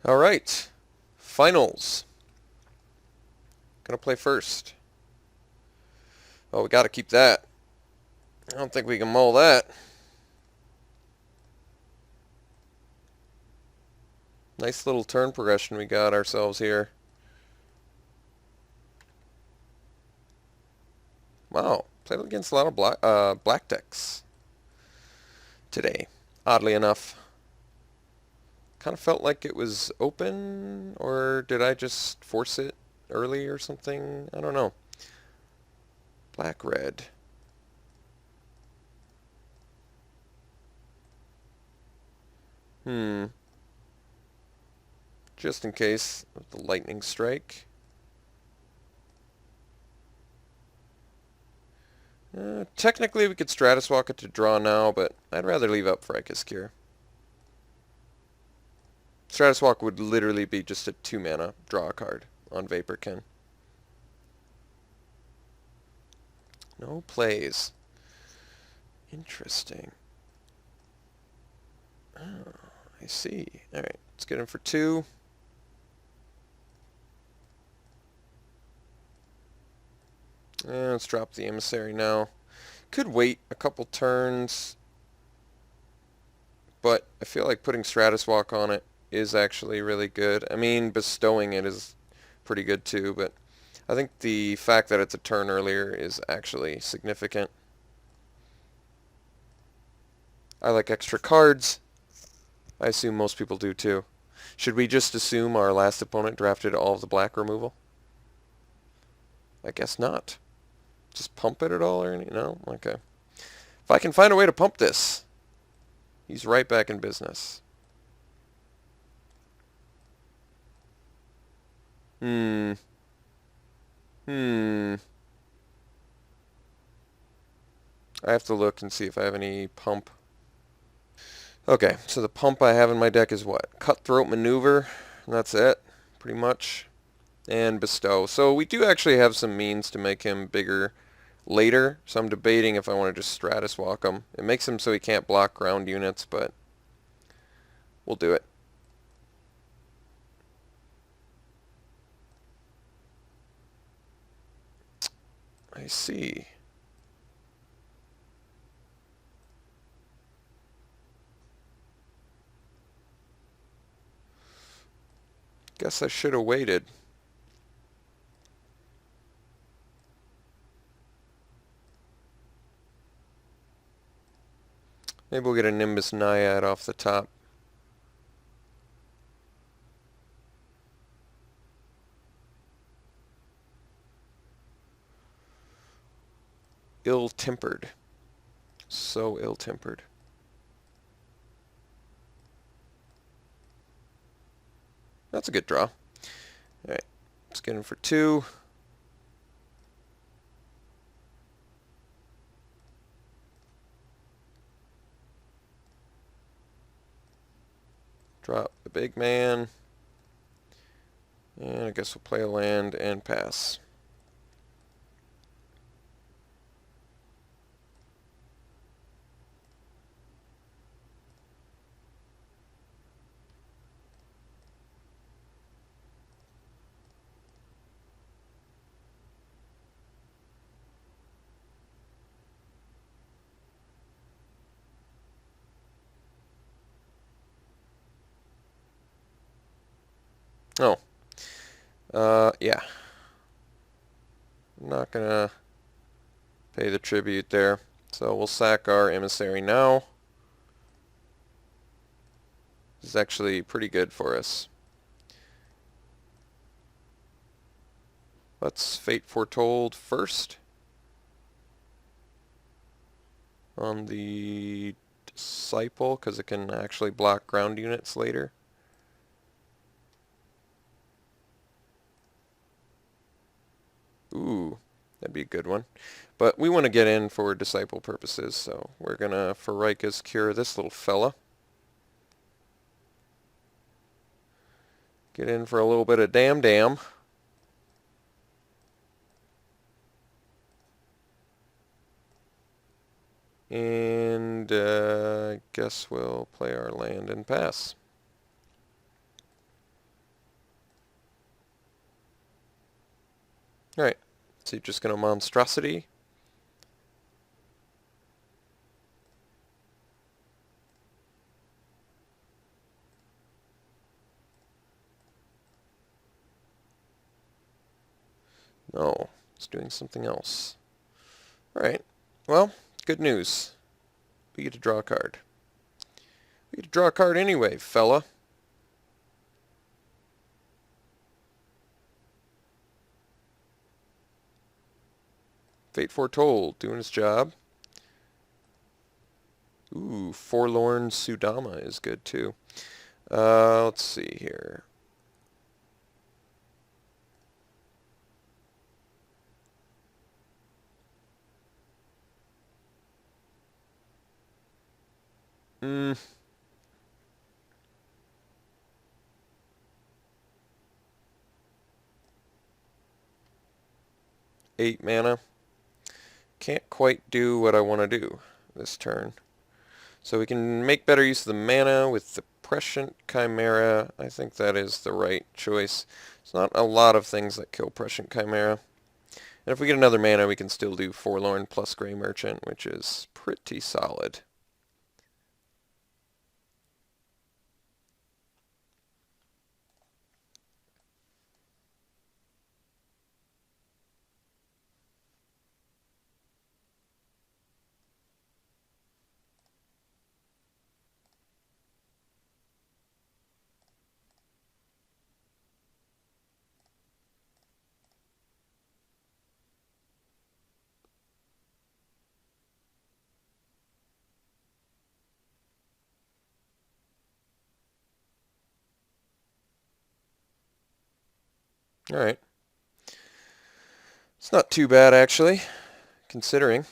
All right, finals. Gonna play first. Oh, we gotta keep that. I don't think we can mull that. Nice little turn progression we got ourselves here. Wow, played against a lot of black decks today. Oddly enough, kind of felt like it was open, or did I just force it early or something? I don't know. Black red. Hmm. Just in case of the lightning strike. Technically, we could Stratus Walk it to draw now, but I'd rather leave up Fricus Cure. Stratus Walk would literally be just a 2-mana draw a card on Vaporkin. No plays. Interesting. Oh, I see. Alright, let's get in for 2. And let's drop the Emissary now. Could wait a couple turns, but I feel like putting Stratus Walk on it is actually really good. I mean, bestowing it is pretty good too, but I think the fact that it's a turn earlier is actually significant. I like extra cards. I assume most people do too. Should we just assume our last opponent drafted all of the black removal? I guess not. Just pump it at all or anything? No? Okay. If I can find a way to pump this, he's right back in business. Hmm. Hmm. I have to look and see if I have any pump. Okay, so the pump I have in my deck is what? Cutthroat Maneuver, and that's it, pretty much. And Bestow. So we do actually have some means to make him bigger later, so I'm debating if I want to just Stratus Walk him. It makes him so he can't block ground units, but we'll do it. I see. Guess I should have waited. Maybe we'll get a Nimbus Naiad off the top. Ill-tempered. So ill-tempered. That's a good draw. Alright, let's get him for 2. Drop the big man. And I guess we'll play a land and pass. Oh. Yeah. I'm not gonna pay the tribute there. So we'll sack our Emissary now. This is actually pretty good for us. Let's Fate Foretold first. On the Disciple, because it can actually block ground units later. Ooh, that'd be a good one. But we want to get in for Disciple purposes, so we're going to Pharika's Cure this little fella. Get in for a little bit of damn. And I guess we'll play our land and pass. Alright, so you're just going to monstrosity. No, it's doing something else. Alright, well, good news. We get to draw a card. We get to draw a card anyway, fella. Fate Foretold, doing his job. Ooh, Forlorn Sudama is good too. Let's see here. Hmm. 8 mana. Can't quite do what I want to do this turn. So we can make better use of the mana with the Prescient Chimera. I think that is the right choice. It's not a lot of things that kill Prescient Chimera. And if we get another mana, we can still do Forlorn plus Grey Merchant, which is pretty solid. Alright. It's not too bad, actually, considering.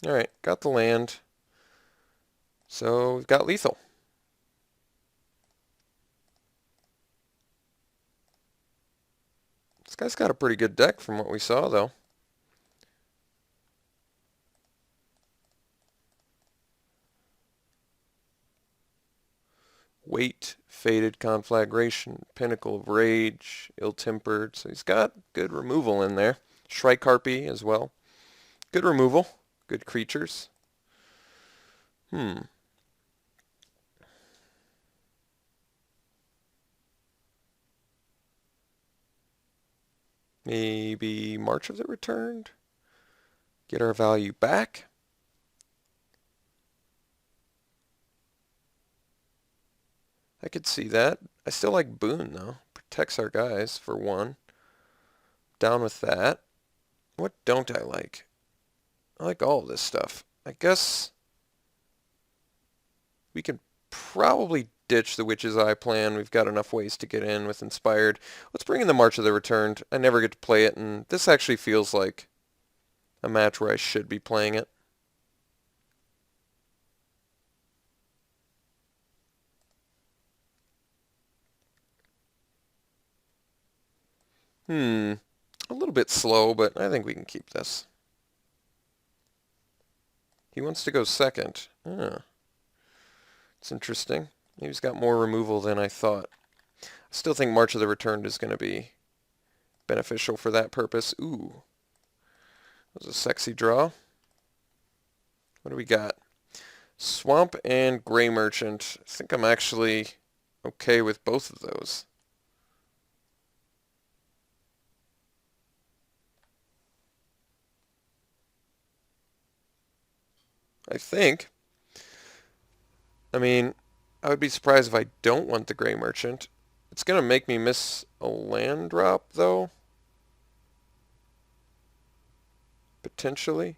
Alright, got the land. So we've got lethal. This guy's got a pretty good deck from what we saw, though. Weight, Faded Conflagration, Pinnacle of Rage, Ill-Tempered. So he's got good removal in there. Shrike-Harpy as well. Good removal. Good creatures. Maybe March of the Returned? Get our value back? I could see that. I still like Boon, though. Protects our guys, for one. Down with that. What don't I like? I like all of this stuff. I guess we can probably ditch the Witch's Eye plan. We've got enough ways to get in with Inspired. Let's bring in the March of the Returned. I never get to play it, and this actually feels like a match where I should be playing it. A little bit slow, but I think we can keep this. He wants to go second. It's interesting. Maybe he's got more removal than I thought. I still think March of the Returned is going to be beneficial for that purpose. Ooh. That was a sexy draw. What do we got? Swamp and Grey Merchant. I think I'm actually okay with both of those. I think. I mean, I would be surprised if I don't want the Grey Merchant. It's going to make me miss a land drop, though. Potentially.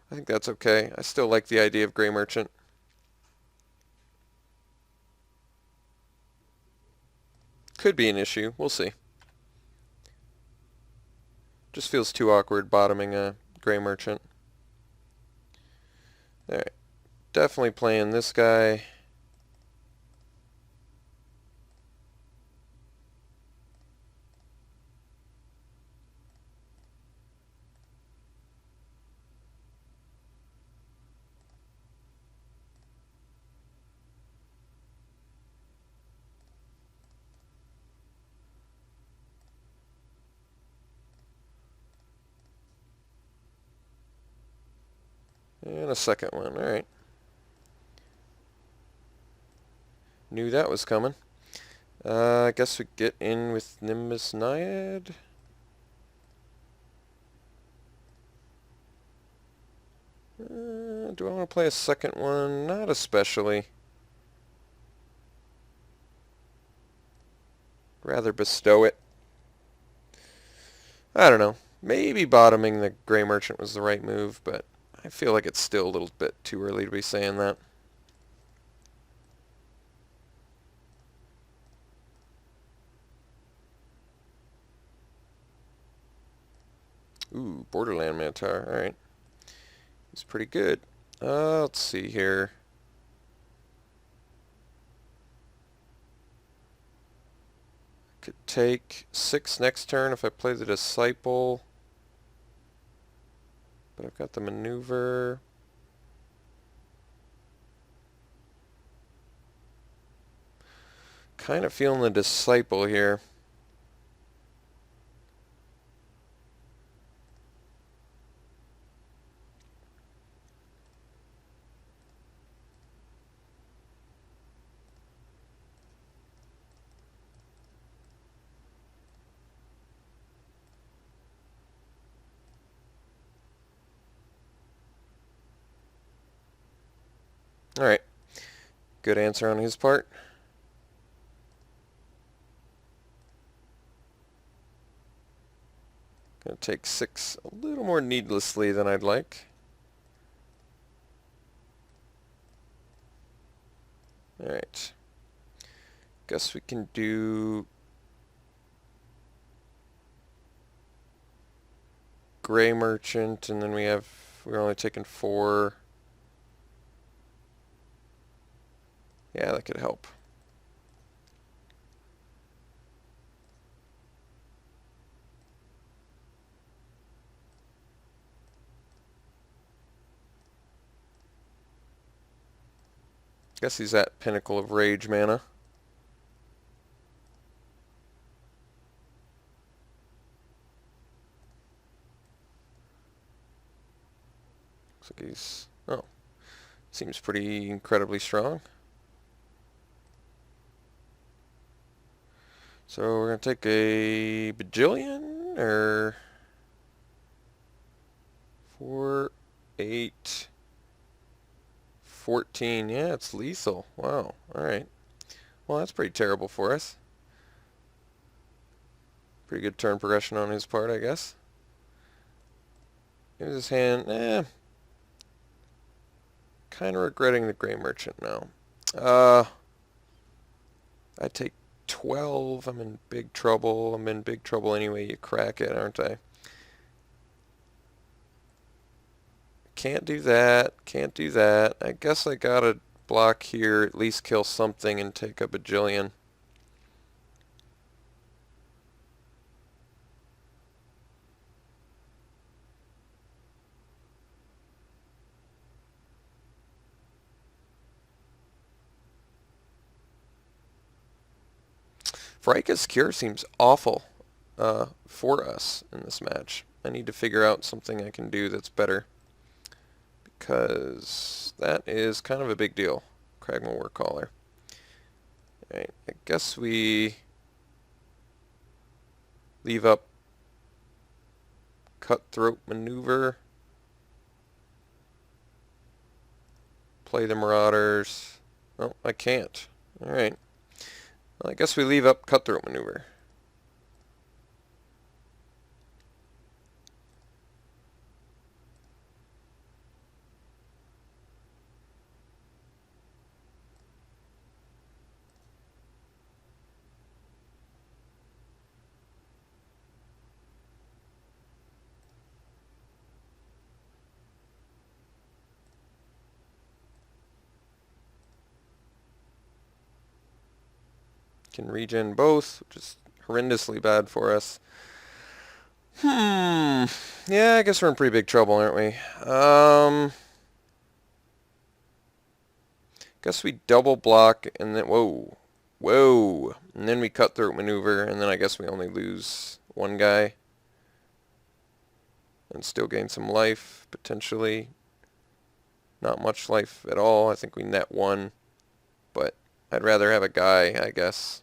I think that's okay. I still like the idea of Grey Merchant. Could be an issue. We'll see. Just feels too awkward bottoming a Grey Merchant. Alright. Definitely playing this guy. And a second one. Alright. Knew that was coming. I guess we get in with Nimbus Naiad. Do I want to play a second one? Not especially. Rather bestow it. I don't know. Maybe bottoming the Gray Merchant was the right move, but I feel like it's still a little bit too early to be saying that. Ooh, Borderland Minotaur. Alright. He's pretty good. Let's see here. Could take 6 next turn if I play the Disciple. But I've got the maneuver. Kind of feeling the Disciple here. Alright. Good answer on his part. Gonna take 6 a little more needlessly than I'd like. Alright. Guess we can do Gray Merchant, and then we're only taking 4. Yeah, that could help. Guess he's at Pinnacle of Rage mana. Looks like he's... oh. Seems pretty incredibly strong. So we're going to take a bajillion, or 4, 8, 14. Yeah, it's lethal. Wow. Alright. Well, that's pretty terrible for us. Pretty good turn progression on his part, I guess. Here's his hand. Kind of regretting the Gray Merchant now. I take 12. I'm in big trouble. I'm in big trouble anyway. You crack it, aren't I? Can't do that. Can't do that. I guess I gotta block here, at least kill something and take a bajillion. Vrika's Cure seems awful for us in this match. I need to figure out something I can do that's better, because that is kind of a big deal. Cragma Warcaller. Alright, I guess we leave up Cutthroat Maneuver. Play the Marauders. Oh, I can't. Alright. Well, I guess we leave up Cutthroat Maneuver. Can regen both, which is horrendously bad for us. Yeah, I guess we're in pretty big trouble, aren't we? Guess we double block and then whoa, and then we Cutthroat Maneuver, and then I guess we only lose one guy and still gain some life potentially. Not much life at all. I think we net 1, but I'd rather have a guy, I guess.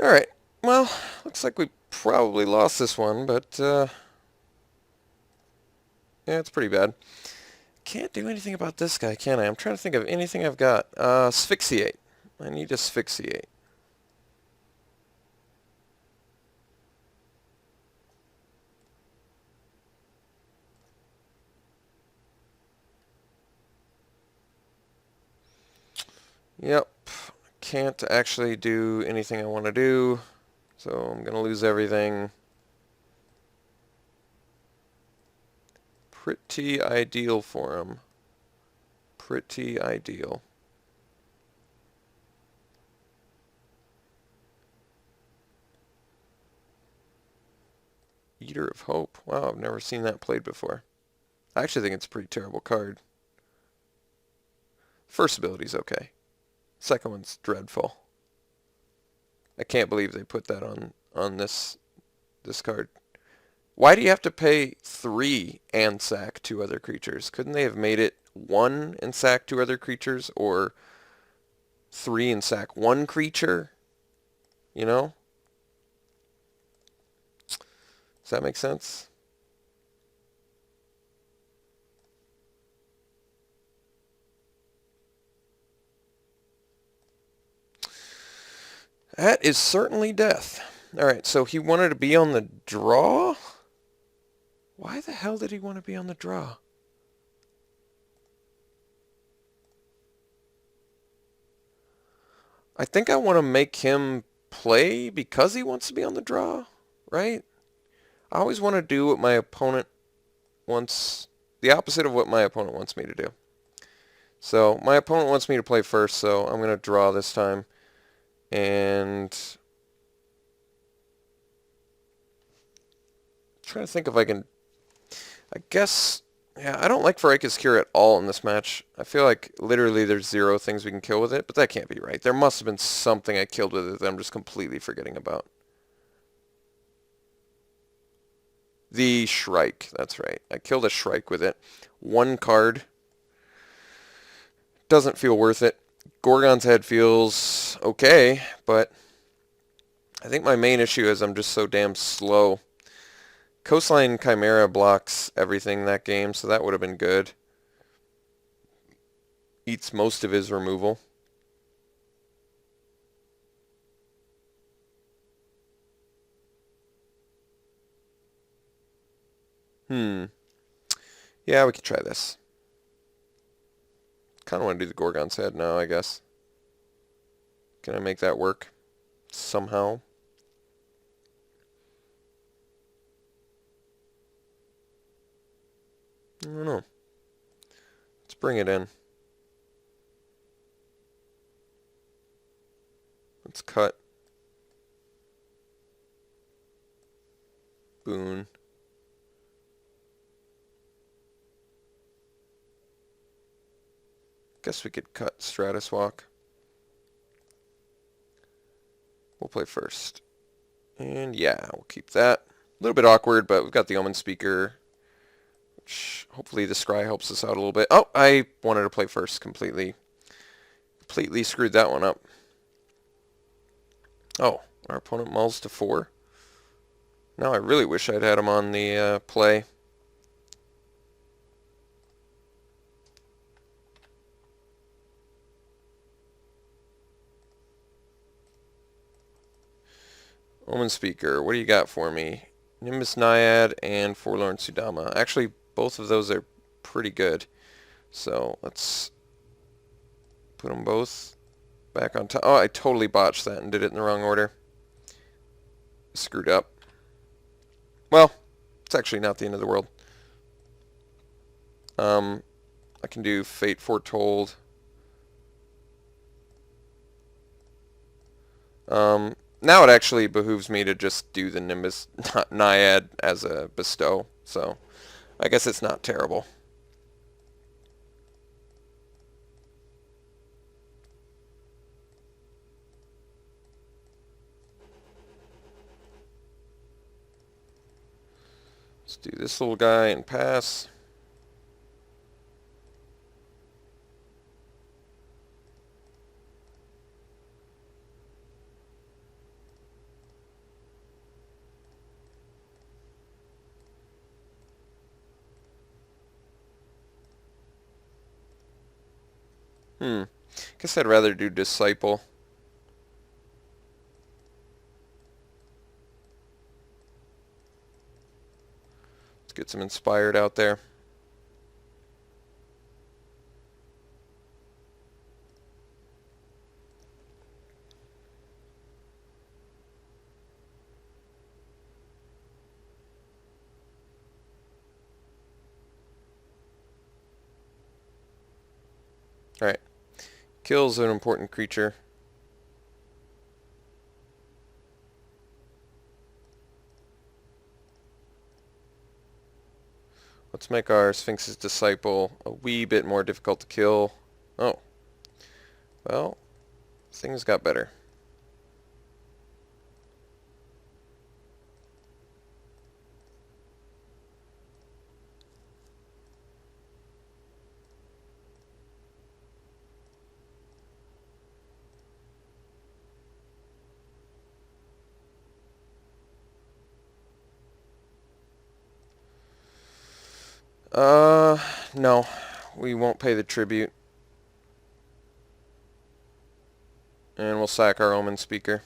Alright, well, looks like we probably lost this one, but yeah, it's pretty bad. Can't do anything about this guy, can I? I'm trying to think of anything I've got. Asphyxiate. I need asphyxiate. Yep. Can't actually do anything I want to do, so I'm going to lose everything. Pretty ideal for him. Pretty ideal. Eater of Hope. Wow, I've never seen that played before. I actually think it's a pretty terrible card. First ability's okay. Second one's dreadful. I can't believe they put that on this card. Why do you have to pay 3 and sack 2 other creatures? Couldn't they have made it 1 and sack 2 other creatures, or 3 and sack 1 creature? You know? Does that make sense? That is certainly death. Alright, so he wanted to be on the draw? Why the hell did he want to be on the draw? I think I want to make him play because he wants to be on the draw, right? I always want to do what my opponent wants, the opposite of what my opponent wants me to do. So my opponent wants me to play first, so I'm going to draw this time. And trying to think if I can, I guess, yeah, I don't like Varika's Cure at all in this match. I feel like literally there's 0 things we can kill with it, but that can't be right. There must have been something I killed with it that I'm just completely forgetting about. The Shrike, that's right. I killed a Shrike with it. 1 card. Doesn't feel worth it. Gorgon's Head feels okay, but I think my main issue is I'm just so damn slow. Coastline Chimera blocks everything that game, so that would have been good. Eats most of his removal. Yeah, we could try this. Kind of want to do the Gorgon's Head now, I guess. Can I make that work? Somehow? I don't know. Let's bring it in. Let's cut. Boon. Guess we could cut Stratus Walk. We'll play first. And yeah, we'll keep that. A little bit awkward, but we've got the Omen Speaker, which hopefully the Scry helps us out a little bit. Oh, I wanted to play first. Completely screwed that one up. Oh, our opponent mulls to 4. Now I really wish I'd had him on the play. Omen Speaker, what do you got for me? Nimbus Naiad and Forlorn Sudama. Actually, both of those are pretty good. So let's put them both back on top. Oh, I totally botched that and did it in the wrong order. Screwed up. Well, it's actually not the end of the world. I can do Fate Foretold. Now it actually behooves me to just do the Nimbus Naiad as a bestow, so I guess it's not terrible. Let's do this little guy and pass. Guess I'd rather do Disciple. Let's get some Inspired out there. Alright. Kills an important creature. Let's make our Sphinx's Disciple a wee bit more difficult to kill. Oh. Well, things got better. No. We won't pay the tribute. And we'll sack our Omen Speaker.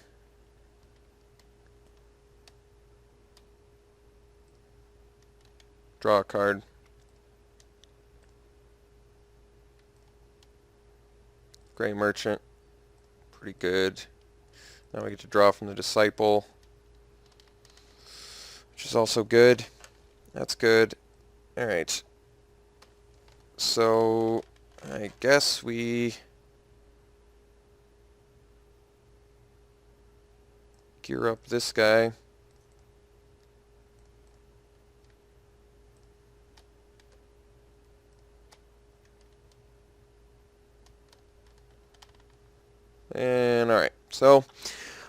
Draw a card. Gray Merchant. Pretty good. Now we get to draw from the Disciple, which is also good. That's good. Alright. So, I guess we gear up this guy. And alright, so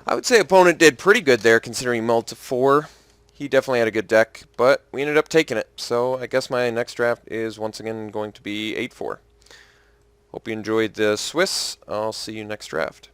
I would say opponent did pretty good there considering he mulled to 4. He definitely had a good deck, but we ended up taking it. So I guess my next draft is once again going to be 8-4. Hope you enjoyed the Swiss. I'll see you next draft.